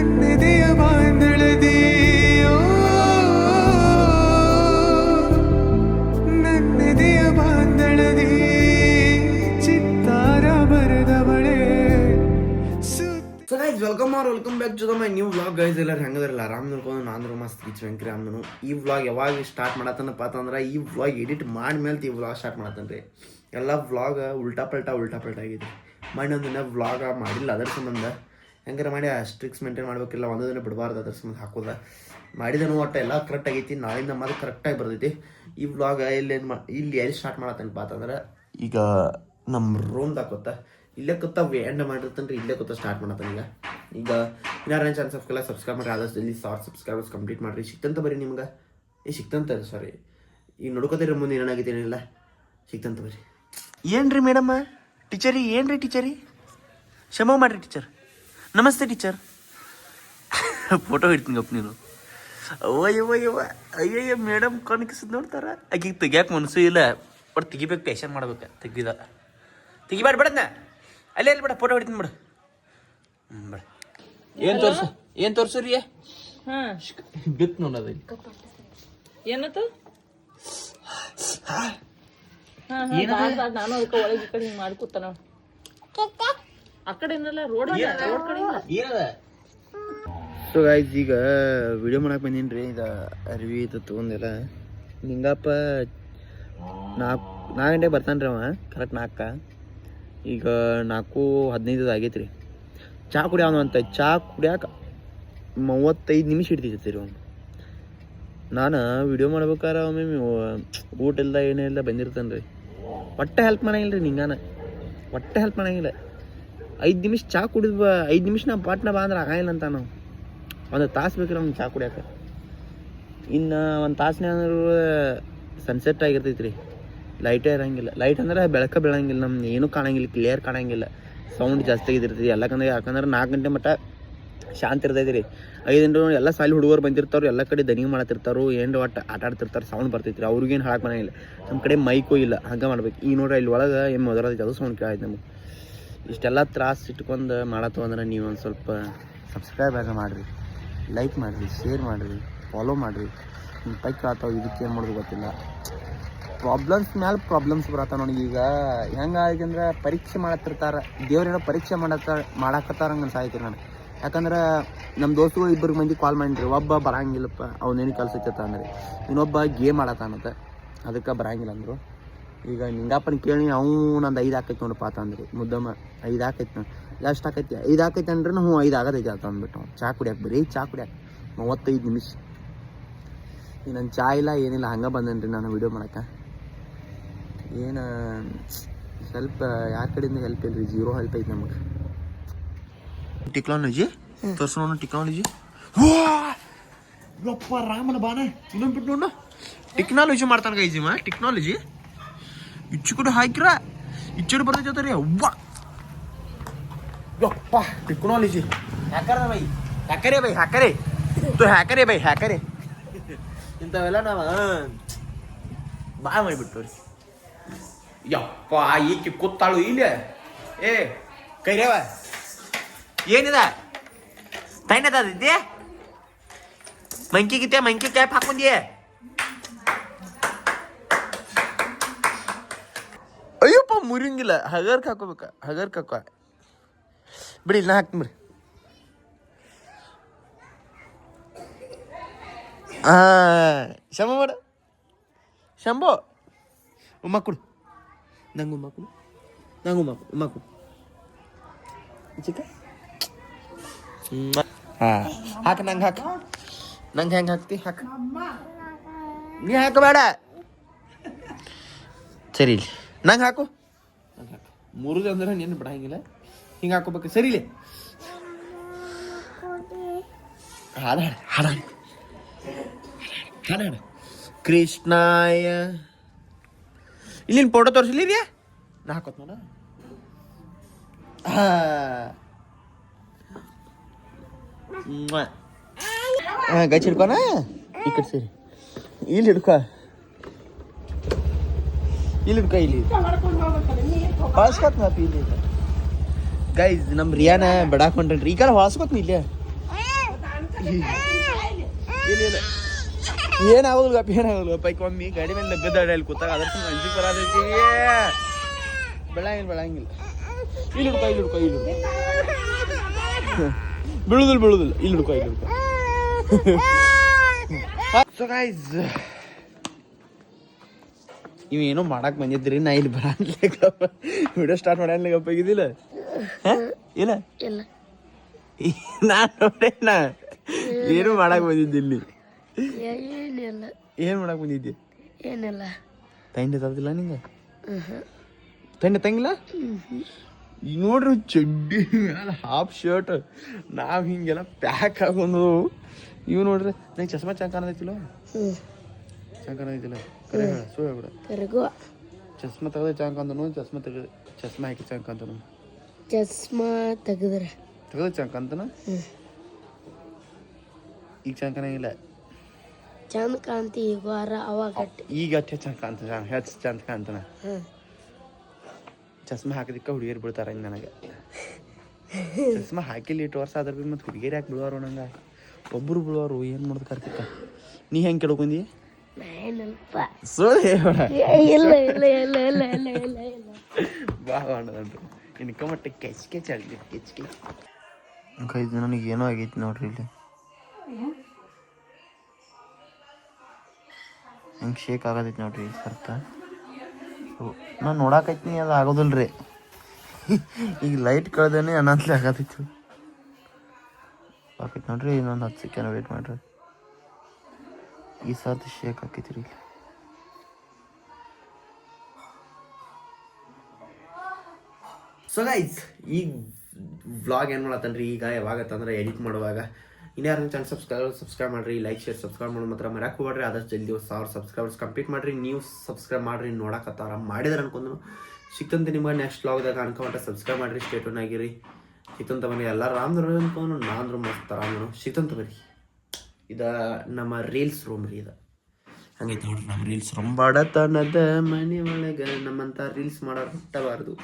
ನನ್ನೆದೆಯ ಬಾಂಧಳದಿ ನನ್ನೆದೆಯ ಬಾಂಧಳದಿ ಚಿತ್ತಾರ ಬರೆದವಳೆ. So guys welcome back to my new vlog. Guys ಎಲ್ಲರೂ ಹೆಂಗದ್ರಲ್ಲ ಆರಾಮ್ ನೋಡ್ಕೊಂಡು ನಾನು ಮಸ್ತ್ ಕಿಚ್ ವೆಂಕ್ರಿ ಆಮ್ನು. ಈ ವ್ಲಾಗ್ ಯಾವಾಗ ಸ್ಟಾರ್ಟ್ ಮಾಡತ್ತನಪ್ಪ ಅಂತಂದ್ರೆ ಈ ವ್ಲಾಗ್ ಎಡಿಟ್ ಮಾಡಿದ್ಮೇಲೆ ಈ ವ್ಲಾಗ್ ಸ್ಟಾರ್ಟ್ ಮಾಡತ್ತನ್ರಿ. ಎಲ್ಲ ವ್ಲಾಗ್ ಉಲ್ಟಾ ಪಲ್ಟಾ ಆಗಿದೆ. ಇನ್ನೊಂದು ದಿನ ವ್ಲಾಗ ಮಾಡಿಲ್ಲ, ಅದರ ಸಂಬಂಧ ಹೆಂಗಾರ ಮಾಡಿ ಸ್ಟ್ರಿಕ್ಸ್ ಮೇಂಟೈನ್ ಮಾಡ್ಬೇಕಿಲ್ಲ, ಒಂದು ದಿನ ಬಿಡಬಾರ್ದು, ಅದ್ರ ಸಂಬಂಧ ಹಾಕೋದ ಮಾಡಿದನು. ಒಟ್ಟು ಎಲ್ಲ ಕರೆಕ್ಟ್ ಆಗೈತಿ. ನಾಳಿಂದ ಮಾತ್ರ ಕರೆಕ್ಟಾಗಿ ಬರ್ತೈತಿ ಈ ವ್ಲಾಗ. ಇಲ್ಲಿ ಎಲ್ಲಿ ಸ್ಟಾರ್ಟ್ ಮಾಡತ್ತೇನಪ್ಪ ಅಂತಂದ್ರೆ ಈಗ ನಮ್ಮ ರೂಮ್ದಾಗ ಕೂತ ಇಲ್ಲೇ ಕೂತ ಎಂಡ್ ಮಾಡಿರ್ತೇನೆ ಇಲ್ಲೇ ಕೂತ ಸ್ಟಾರ್ಟ್ ಮಾಡತ್ತಾನ. ಈಗ ಇನ್ನಾರು ಏನು ಚಾನ್ಸ್ ಆಫ್ಗೆಲ್ಲ ಸಬ್ಸ್ಕ್ರೈಬ್ ಮಾಡಿ ಆದಷ್ಟು ಇಲ್ಲಿ 1000 ಸಬ್ಸ್ಕ್ರೈಬರ್ಸ್ ಕಂಪ್ಲೀಟ್ ಮಾಡಿರಿ. ಸಿಕ್ತಂತ ಬರ್ರಿ ನಿಮ್ಗೆ. ಸಿಕ್ತಂತ ಸಾರಿ ಈಗ ನೋಡ್ಕೋತೀರಿ ಮುಂದೆ ಏನಾಗೈತೆ ಏನಿಲ್ಲ. ಸಿಕ್ತಂತ ಬರ್ರಿ. ಏನ್ರಿ ಮೇಡಮ್ಮ ಟೀಚರಿ? ಏನ್ರಿ ಟೀಚರಿ? ಕ್ಷಮ ಮಾಡ್ರಿ ಟೀಚರ್. ನಮಸ್ತೆ ಟೀಚರ್. ಫೋಟೋ ಇಡ್ತೀನಿ ಗಪ್ಪ ನೀನು. ಅಯ್ಯಯ್ಯ ಮೇಡಮ್ ಕಣ್ಕಿಸಿದ್ ನೋಡ್ತಾರ. ಆಕಿಗೆ ತೆಗಿಯಾಕೆ ಮನಸ್ಸು ಇಲ್ಲ, ಬಟ್ ತೆಗಿಬೇಕು, ಪೇಷನ್ ಮಾಡ್ಬೇಕು. ತೆಗಿಬೇಡ ಬಿಡದ್ನ ಅಲ್ಲೇ ಅಲ್ಲಿ ಬಿಡ, ಫೋಟೋ ಹಿಡ್ತೀನಿ ಬಿಡ. ಬೇಡ ಏನು ತೋರ್ಸ್ರಿ? ಬಿತ್ತು ನೋಡೋದು ಏನತ್ತು ನಾನು ಅದಕ್ಕೆ ಒಳಗೆ ಈ ಕಡೆ ಹಿಂಗೆ ಮಾಡ್ಕೊತಾನ. ಆ ಕಡೆ ರೋಡ್ ಕಡೆ. ಸೊ ಗೈಸ್ ಈಗ ವಿಡಿಯೋ ಮಾಡಕ್ಕೆ ಬಂದೀನಿ ರೀ. ಇದು ಅರಿವಿ ಇದು ತೊಗೊಂಡೆಲ್ಲ ನಿಂಗಪ್ಪ 4 ಗಂಟೆಗೆ ಬರ್ತಾನೆ ರೀ ಅವ. ಕರೆಕ್ಟ್ 4. ಈಗ 4:15 ಆಗೈತೆ ರೀ. ಚಹಾ ಕುಡಿಯೋನು ಅಂತ. ಚಹಾ ಕುಡಿಯಾಕ 35 ನಿಮಿಷ ಹಿಡ್ತೈತಿ ರೀ ಅವ್ನು. ನಾನು ವಿಡಿಯೋ ಮಾಡ್ಬೇಕಾರೆ ಒಮ್ಮೆ ಊಟ ಇಲ್ಲ ಏನೇ ಇಲ್ಲ ಬಂದಿರ್ತಾನೆ ರೀ. ಒಟ್ಟೆ ಹೆಲ್ಪ್ ಮಾಡಂಗಿಲ್ಲ ರೀ ನಿಂಗಾನ, ಒಟ್ಟೆ ಹೆಲ್ಪ್ ಮಾಡಂಗಿಲ್ಲ. 5 ನಿಮಿಷ ಚಹಾ ಕುಡಿದ್ವ, 5 ನಿಮಿಷ ನಾವು ಪಾಟ್ನ ಬಾ ಅಂದ್ರೆ ಆಗಂಗಿಲ್ಲ ಅಂತ. ನಾವು 1 ತಾಸು ಬೇಕ್ರಿ ನಮ್ಗೆ ಚಹಾ ಕುಡಿಯೋಕೆ. ಇನ್ನು 1 ತಾಸಿನಾದ್ರೂ ಸನ್ಸೆಟ್ ಆಗಿರ್ತೈತಿ ರೀ. ಲೈಟೇ ಇರೋಂಗಿಲ್ಲ. ಲೈಟ್ ಅಂದ್ರೆ ಬೆಳಕ ಬೀಳಂಗಿಲ್ಲ, ನಮ್ಗೆ ಏನೂ ಕಾಣಂಗಿಲ್ಲ, ಕ್ಲಿಯರ್ ಕಾಣಂಗಿಲ್ಲ, ಸೌಂಡ್ ಜಾಸ್ತಿ ಆಗಿರ್ತೈತಿ ಎಲ್ಲಕಂದ್ರೆ. ಯಾಕಂದ್ರೆ 4 ಗಂಟೆ ಮಟ್ಟ ಶಾಂತಿ ಇರ್ತೈತಿ ರೀ. 5 ಗಂಟೆ ಎಲ್ಲ ಸಾಲಿ ಹುಡುಗರು ಬಂದಿರ್ತಾವ್ರು, ಎಲ್ಲ ಕಡೆ ದನಿಗೆ ಮಾಡತ್ತಿರ್ತಾರು, ಏನು ಒಟ್ಟು ಆಟ ಆಡ್ತಿರ್ತಾರೆ, ಸೌಂಡ್ ಬರ್ತೈತಿ ರೀ. ಅವ್ರಿಗೇನು ಹಾಳಕ್ಕೆ ಬರೋಂಗಿಲ್ಲ. ನಮ್ಮ ಕಡೆ ಮೈಕೂ ಇಲ್ಲ, ಹಂಗೆ ಮಾಡ್ಬೇಕು. ಈಗ ನೋಡ್ರಿ ಇಲ್ಲಿ ಒಳಗೆ ಏನು ಮೊದಲೈತಿ ಅದು ಸೌಂಡ್ ಕೇಳಾಯ್ತು ನಮಗೆ. ಇಷ್ಟೆಲ್ಲ ತ್ರಾಸು ಇಟ್ಕೊಂಡು ಮಾಡತ್ತು ಅಂದ್ರೆ ನೀವು ಒಂದು ಸ್ವಲ್ಪ ಸಬ್ಸ್ಕ್ರೈಬ್ ಆಗ ಮಾಡಿರಿ, ಲೈಕ್ ಮಾಡಿರಿ, ಶೇರ್ ಮಾಡಿರಿ, ಫಾಲೋ ಮಾಡಿರಿ. ನಿಮ್ಮ ಪೈಕ್ ಕೇಳ್ತಾವೆ, ಇದಕ್ಕೆ ಏನು ಮಾಡೋದು ಗೊತ್ತಿಲ್ಲ. ಪ್ರಾಬ್ಲಮ್ಸ್ ಮೇಲೆ ಪ್ರಾಬ್ಲಮ್ಸ್ ಬರತ್ತ ನೋಡಿ. ಈಗ ಹೆಂಗೆ ಆಯ್ತು ಅಂದ್ರೆ ಪರೀಕ್ಷೆ ಮಾಡತ್ತಿರ್ತಾರೆ, ದೇವ್ರೇನೋ ಪರೀಕ್ಷೆ ಮಾಡಾಕತ್ತಾರ ಹಂಗೆ ಅನ್ಸಾಯ್ತು ನಾನು. ಯಾಕಂದ್ರೆ ನಮ್ಮ ದೋಸ್ತರು 2 ಮಂದಿ ಕಾಲ್ ಮಾಡಿರಿ. ಒಬ್ಬ ಬರಂಗಿಲ್ಲಪ್ಪ, ಅವನೇನು ಕೆಲಸ ಐತತ್ತ ಅಂದ್ರೆ, ಇನ್ನೊಬ್ಬ ಗೇಮ್ ಆಡತ್ತಾನಂತೆ, ಅದಕ್ಕೆ ಬರಂಗಿಲ್ಲ ಅಂದರು. ಈಗ ನಿಂಗಪ್ಪನ ಕೇಳಿ ಅವು ನಂದು 5 ಆಕೈತಿ ನೋಡಪ್ಪ ಅಂತಂದ್ರಿ. ಮುದ್ದಮ್ಮ 5 ಆಕೈತಿ ನಾನು. ಎಷ್ಟು ಆಕೈತಿ? 5 ಆಕೈತಿ ಅಂದ್ರೆ ಹ್ಞೂ 5 ಆಗತೈತಿ ಅಂತ ಅಂದ್ಬಿಟ್ಟು ಅವ್ನು. ಚಹಾ ಕುಡಿಯಾಕೆ ಬರೀ ಚಹಾ ಕುಡಿಯಾಕೆ 35 ನಿಮಿಷ. ಈಗ ನನ್ನ ಚಹಾ ಇಲ್ಲ ಏನಿಲ್ಲ, ಹಂಗೆ ಬಂದೇನ್ರಿ ನಾನು ವಿಡಿಯೋ ಮಾಡಕ್ಕೆ. ಏನು ಸ್ವಲ್ಪ ಯಾರ ಕಡೆಯಿಂದ ಹೆಲ್ಪ್ ಇಲ್ರಿ, 0 ಹೆಲ್ಪ್ ಐತಿ ನಮಗೆ. ಟೆಕ್ನಾಲಜಿ ತೋರ್ಸೋಣ. ಟೆಕ್ನಾಲಜಿ ಯಪ್ಪ ರಾಮನ ಬಾನ ಇನ್ನೊಂದು ಬಿಟ್ಟು ನೋಡ. ಟೆಕ್ನಾಲಜಿ ಮಾಡ್ತಾನೆ ಗೈಜಿಮ. ಟೆಕ್ನಾಲಜಿ ಇಚ್ಚು ಕೂಡ ಹಾಕಿರ ಇಚ್ಚು ಬರ್ತೈತೆ ರೀ. ಅವ್ವ ಯಪ್ಪ ಟೆಕ್ನಾಲಜಿ ಹ್ಯಾಕರ ಬೈ, ಹ್ಯಾಕರೇ ಬೈ, ಹ್ಯಾಕರೇ ತು ಹ್ಯಾಕರೇ ಬೈ, ಹ್ಯಾಕರೇ. ಇಂಥವೆಲ್ಲ ನಾವು ಬಾ ಮಾಡಿಬಿಟ್ಟು ರೀ. ಯಪ್ಪ ಈಕೆ ಕೂತಾಳು ಇಲ್ಲ. ಏ ಕೈರೇವ ಏನಿದ ತೈನದಿದ್ದೆ? ಮಂಕಿ ಕ್ಯಾಪ್ ಹಾಕೊಂಡ್ಯೆ? ಅಯ್ಯಪ್ಪ ಮುರಿಂಗಿಲ್ಲ. ಹಗರ್ಕ್ ಹಾಕೋಬೇಕ, ಹಗರ್ಕ್ ಹಾಕೋ ಬಿಡಿ. ನಾ ಹಾಕ್ತೀನಿ ಬಿಡಿ. ಶಂಭು ಮಾಡ, ಶಂಭು ಉಮ್ಮ ಕೊಡು, ನಂಗೆ ಉಮ್ಮ ಕೊಡು, ನಂಗೆ ಉಮ್ಮ ಕೊಡು ಚಿಕ್ಕ. ಹಾಕ, ನಂಗೆ ಹಾಕ. ನಂಗೆ ಹೆಂಗೆ ಹಾಕ್ತಿ? ಹಾಕ. ನೀ ಹಾಕಬೇಡ ಸರಿ. ಇಲ್ಲಿ ನಂಗೆ ಹಾಕು, ನಂಗೆ ಹಾಕು. 3 ಅಂದ್ರೆ ನೀನು ಬಿಡಂಗಿಲ್ಲ, ಹಿಂಗೆ ಹಾಕೋಬೇಕು. ಸರಿ ಇಲ್ಲಿ ಹಾಡ ಹಾಡ ಹಾಡ ಹಾಡ ಕೃಷ್ಣಾಯ. ಇಲ್ಲಿನ ಫೋಟೋ ತೋರಿಸಲಿ ರೀ. ನಾ ಹಾಕೋತ್ ನೋಡ. ಗಚ್ ಹಿಡ್ಕೋಣ. ಈ ಕಡೆ ಸೇರಿ ಇಲ್ಲಿ ಹಿಡ್ಕೊ, ಇಲ್ಲಿ ಹಿಡ್ಕೊ, ಇಲ್ಲಿ ಹೊಳ್ಸ್ಕೊತ್ ನಾ ಇಲ್ಲಿ. ಗೈಸ್ ನಮ್ಮ ರಿಯಾನ ಬಿಡಾಕೊಂಡ್ರಿ. ಈ ಕಡೆ ಹೊಳ್ಸ್ಕೊತ್ ನೀ ಇಲ್ಲೇ. ಇಲ್ಲ ಏನಾಗೋದಿಲ್ಲಪ್ಪ ಏನಾಗೋದಿಲ್ಲಪ್ಪ ಈಗ ಒಮ್ಮೆ ಗಾಡಿ ಮೇಲೆ ಬಿದ್ದಾಡಿ ಅಲ್ಲಿ ಕೂತಾಗ ಅದ್ರ ಅಂಜಿಗೆ ಬರೋದೈತಿ ಬೆಳಂಗಿಲ್ಲ ಇಲ್ಲಿ ಹುಡ್ಕೊ ಬೀಳುದಿಲ್ಲ ಇಲ್ಲಿ ಹುಡ್ಕೊ ಸೊ ಗೈಸ್ ಇವೇನೋ ಮಾಡಕ್ ಬಂದಿದ್ರಿ ನಾ ಇಲ್ಲಿ ಬರಲಿಕ್ಕಪ್ಪ ವಿಡಿಯೋ ಸ್ಟಾರ್ಟ್ ಮಾಡಲಿಕ್ಕಪ್ಪ ಇದಿಲ್ಲ ಇಲ್ಲ ನಾನು ನೋಡೇನ ಏನು ಮಾಡಕ್ ಬಂದಿದ್ದೆ ಇಲ್ಲಿ ಏನ್ ಮಾಡಕ್ ಬಂದಿದ್ದೆ ಏನಿಲ್ಲ ತಂದೆ ತರ್ದಿಲ್ಲ ನಿಂಗೆ ತಂಗಿಲ್ಲ ಈಗ ನೋಡ್ರಿ ಚಡ್ಡಿ ಮೇಲೆ ಹಾಫ್ ಶರ್ಟ್ ನಾವು ಹಿಂಗೆಲ್ಲ ಪ್ಯಾಕ್ ಹಾಕೊಂಡು ಇವು ನೋಡ್ರಿ ನಂಗೆ ಚಸ್ಮಾ ಚಂದ ಕಾಣದೈತಿಲ್ಲ ಚಂದ ಕಾಣದೈತಿಲ್ಲ ಕರೆ ಹೇಳ ಸೋ ಹೇಳ್ಬಿಡ ಚಸ್ಮಾ ತೆಗೆದ್ರೆ ಚಂದ ಕಾಂತನು ಚಸ್ಮಾ ಹಾಕಿ ಚಂದ ಕಾಂತನು ಚಸ್ಮಾ ತೆಗೆದ್ರೆ ಚಂದ ಕಾಂತನ ಈಗ ಚಂದ ಕಾಣಂಗಿಲ್ಲ ಚಂದ ಕಾಂತಿ ಈಗ ಅವಾಗ ಈಗ ಅಷ್ಟೇ ಚಂದ ಕಾಣ್ತಾನ ಹೆಚ್ಚು ಚಂದ ಕಾಣ್ತಾನ ಚಸ್ಮಾ ಹಾಕಿದಕ್ಕೆ ಹುಡುಗಿಯರು ಬಿಡ್ತಾರ ಹಿಂಗೆ ನನಗೆ ಚಸ್ಮಾ ಹಾಕಿಲ್ಲ 8 ವರ್ಷ ಆದ್ರೆ ಭೀ ಮತ್ತು ಹುಡುಗಿಯರು ಯಾಕೆ ಬಿಡುವಾರು ನಂಗೆ ಒಬ್ಬರು ಬಿಡುವಾರು ಏನು ಮಾಡೋದು ಕಾರ್ತಿಕ ನೀ ಹೆಂಗೆ ಕೇಳ್ಕೊಂಡಿ ಸೊ ಬಾ ಅನ್ನೋದಂತ ಇನ್ಕ ಮಟ್ಟ ಕೆಚ್ ಆಗಿದೆ ಕೆಚ್ ಇದು ನನಗೆ ಏನೋ ಆಗೈತಿ ನೋಡ್ರಿ ಇಲ್ಲಿ ಹಿಂಗೆ ಶೇಕ್ ಆಗೋದೈತಿ ನೋಡ್ರಿ ಸರ್ತ ನಾನು ನೋಡಾಕೈತೀನಿ ಅದು ಆಗೋದಿಲ್ಲ ರೀ ಈಗ ಲೈಟ್ ಕಳ್ದೇನೆ ಅನ್ನಂತಲೇ ಆಗತೈತಿ ಆಕೈತಿ ನೋಡ್ರಿ ಇನ್ನೊಂದು 10 ಸೆಕೆಂಡ್ ವೇಟ್ ಮಾಡ್ರಿ ಈ ಸರ್ತಿ ಶೇಕ್ ಆಕೈತಿ ರೀ ಸೊ ಗೈಸ್ ಈಗ ವ್ಲಾಗ್ ಏನು ಮಾಡತ್ತನ್ರಿ ಈಗ ಯಾವಾಗತ್ತಂದ್ರೆ ಎಡಿಟ್ ಮಾಡುವಾಗ ಇನ್ಯಾರು ಚಾನಲ್ ಸಬ್ಸ್ಕ್ರೈಬ್ ಮಾಡಿರಿ ಲೈಕ್ ಶೇರ್ ಸಬ್ಸ್ಕ್ರೈಬ್ ಮಾಡೋ ಮಾತ್ರ ಮರ್ಯಾಕೆ ಹೋಗ್ರಿ ಆದಷ್ಟು ಜಲ್ದಿ 1000 ಸಬ್ಸ್ಕ್ರೈಬರ್ಸ್ ಕಂಪ್ಲೀಟ್ ಮಾಡಿರಿ ನೀವು ಸಬ್ಸ್ಕ್ರೈಬ್ ಮಾಡಿರಿ ನೋಡಕತ್ತಾರ ಮಾಡಿದ್ರೆ ಅನ್ಕೊಂಡು ಸಿಕ್ತಂತೆ ನಿಮ್ಗೆ ನೆಕ್ಸ್ಟ್ ವ್ಲಾಗ್ದಾಗ ಅನ್ಕೊಂಡ್ರೆ ಸಬ್ಸ್ಕ್ರೈಬ್ ಮಾಡಿರಿ ಸ್ಟೇಟನ್ ಆಗಿರಿ ಸಿಕ್ತಂತ ಬನ್ನಿ ಎಲ್ಲ ರಾಮ್ದ್ರು ಅನ್ಕೊಂಡು ನಾಂದ್ರು ಮಸ್ತ್ ರಾಮ್ನು ಸಿಕ್ತಂತ ಬರ್ರಿ ಇದು ನಮ್ಮ ರೀಲ್ಸ್ ರೂಮ್ ರೀ ಇದು ಹಂಗೈತೆ ನೋಡ್ರಿ ನಮ್ಮ ರೀಲ್ಸ್ ರೂಮ್ ಬಡತನದ ಮನೆ ಒಳಗೆ ನಮ್ಮಂಥ ರೀಲ್ಸ್ ಮಾಡೋರು ಹುಟ್ಟಬಾರ್ದು